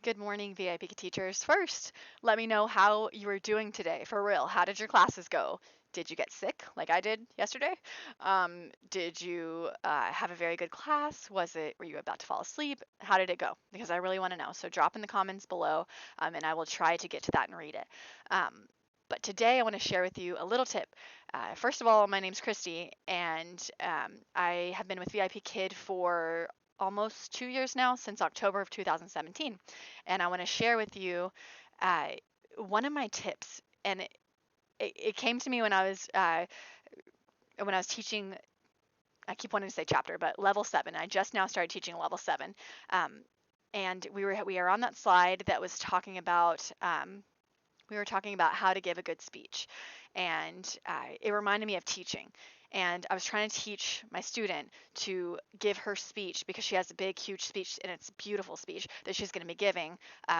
Good morning, VIPKid teachers. First, let me know how you were doing today. For real, how did your classes go? Did you get sick like I did yesterday? Did you have a very good class? Were you about to fall asleep? How did it go? Because I really want to know. So drop in the comments below, and I will try to get to that and read it. Um, but today I want to share with you a little tip. First of all, my name's Kristi, and I have been with VIPKid for almost 2 years now, since October of 2017. And I want to share with you uh, one of my tips. And it came to me when I was teaching. I keep wanting to say chapter, but level 7. I just now started teaching level 7, um, and we are on that slide that was talking about. We were talking about how to give a good speech, and it reminded me of teaching. And I was trying to teach my student to give her speech because she has a big, huge speech, and it's a beautiful speech that she's going to be giving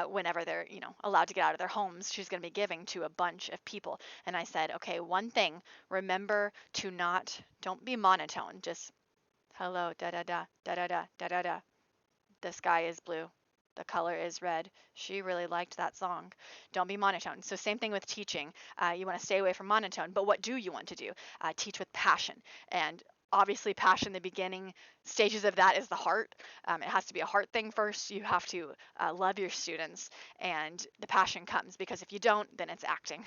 whenever they're, allowed to get out of their homes. She's going to be giving to a bunch of people. And I said, okay, one thing, remember to don't be monotone. Just hello, da da da da da da da da da. The sky is blue. The color is red. She really liked that song. Don't be monotone. So same thing with teaching. You want to stay away from monotone, but what do you want to do? Teach with passion. And obviously passion, the beginning stages of that is the heart. It has to be a heart thing first. You have to love your students, and the passion comes, because if you don't, then it's acting.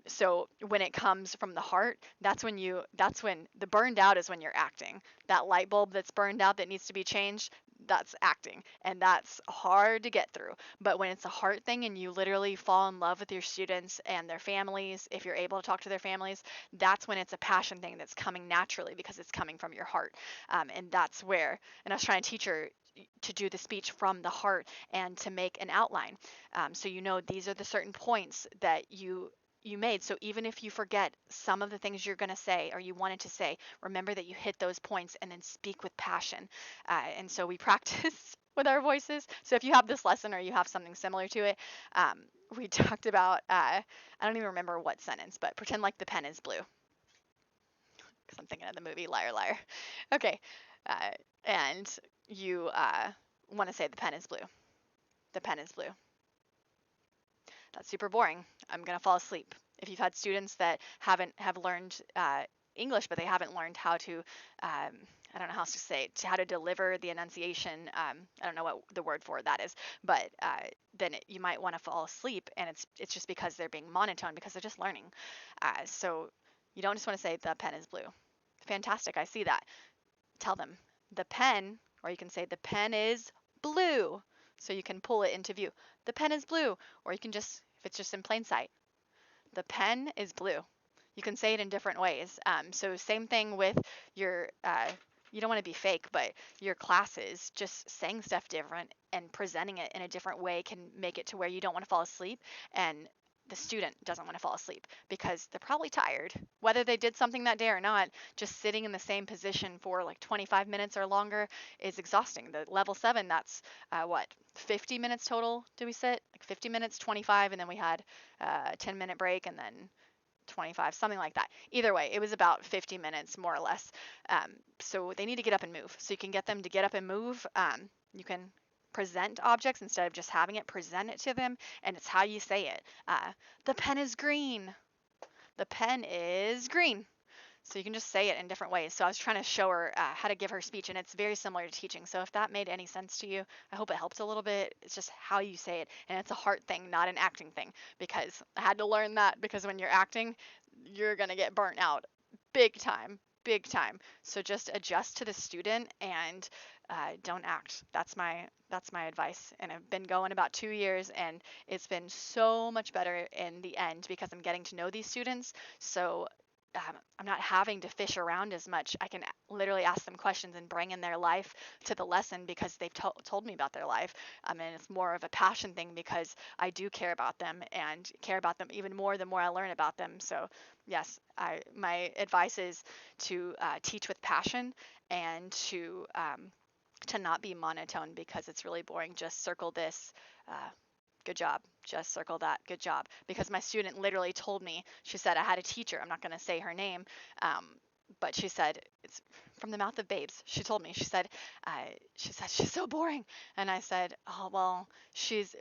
So when it comes from the heart, that's when the burned out is when you're acting. That light bulb that's burned out that needs to be changed, that's acting, and that's hard to get through. But when it's a heart thing and you literally fall in love with your students and their families, if you're able to talk to their families, that's when it's a passion thing that's coming naturally, because it's coming from your heart. And that's where, and I was trying to teach her to do the speech from the heart and to make an outline, so these are the certain points that you made. So even if you forget some of the things you're going to say or you wanted to say, remember that you hit those points and then speak with passion. And so we practiced with our voices. So if you have this lesson or you have something similar to it, we talked about, I don't even remember what sentence, but pretend like the pen is blue, because I'm thinking of the movie Liar Liar. Okay. Uh, and you want to say the pen is blue. The pen is blue. That's super boring. I'm gonna fall asleep. If you've had students that have learned English, but they haven't learned how to, I don't know how else to say it, how to deliver the enunciation. I don't know what the word for that is, but then you might want to fall asleep, and it's just because they're being monotone, because they're just learning. So you don't just want to say the pen is blue. Fantastic, I see that. Tell them the pen, or you can say the pen is blue, so you can pull it into view. The pen is blue, or you can just, if it's just in plain sight, the pen is blue. You can say it in different ways. So same thing with your, you don't want to be fake, but your classes, just saying stuff different and presenting it in a different way can make it to where you don't want to fall asleep, and the student doesn't want to fall asleep because they're probably tired, whether they did something that day or not. Just sitting in the same position for like 25 minutes or longer is exhausting. The level 7, that's what, 50 minutes total? Do we sit like 50 minutes, 25, and then we had a 10-minute break, and then 25, something like that. Either way, it was about 50 minutes more or less. So they need to get up and move. So you can get them to get up and move. You can present objects instead of just having it, present it to them, and it's how you say it. The pen is green. The pen is green. So you can just say it in different ways. So I was trying to show her how to give her speech, and it's very similar to teaching. So if that made any sense to you, I hope it helped a little bit. It's just how you say it, and it's a heart thing, not an acting thing, because I had to learn that, because when you're acting, you're going to get burnt out big time, big time. So just adjust to the student and don't act. That's my advice. And I've been going about 2 years, and it's been so much better in the end because I'm getting to know these students. So I'm not having to fish around as much. I can literally ask them questions and bring in their life to the lesson because they've told me about their life. And it's more of a passion thing because I do care about them, and care about them even more the more I learn about them. So yes, my advice is to teach with passion, and to not be monotone, because it's really boring. Just circle this. Good job. Just circle that. Good job. Because my student literally told me, she said, I had a teacher, I'm not going to say her name, But she said, it's from the mouth of babes. She told me, she said, she's so boring. And I said, oh, well,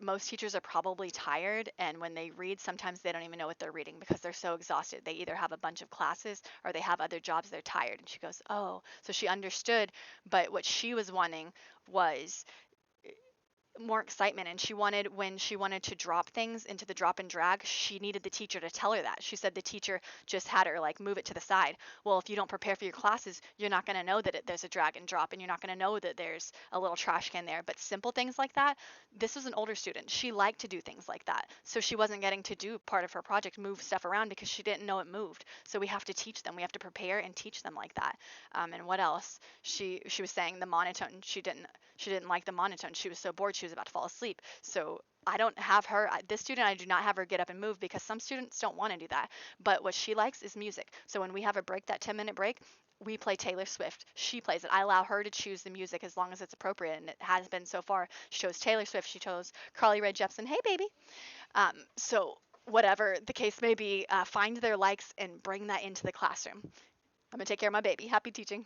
most teachers are probably tired. And when they read, sometimes they don't even know what they're reading because they're so exhausted. They either have a bunch of classes or they have other jobs. They're tired. And she goes, oh, so she understood. But what she was wanting was more excitement, and she wanted, when she wanted to drop things into the drop and drag, she needed the teacher to tell her that. She said the teacher just had her like move it to the side. Well, if you don't prepare for your classes, you're not going to know that there's a drag and drop, and you're not going to know that there's a little trash can there. But simple things like that, this was an older student, she liked to do things like that, so she wasn't getting to do part of her project, move stuff around, because she didn't know it moved. So we have to teach them, we have to prepare and teach them like that. And what else, she was saying the monotone, she didn't like the monotone. She was so bored, she was about to fall asleep. So I don't have her, this student, I do not have her get up and move, because some students don't want to do that. But what she likes is music. So when we have a break, that 10-minute break, we play Taylor Swift. She plays it. I allow her to choose the music as long as it's appropriate, and it has been so far. She chose Taylor Swift. She chose Carly Rae Jepsen. Hey, baby. So whatever the case may be, find their likes and bring that into the classroom. I'm gonna take care of my baby. Happy teaching.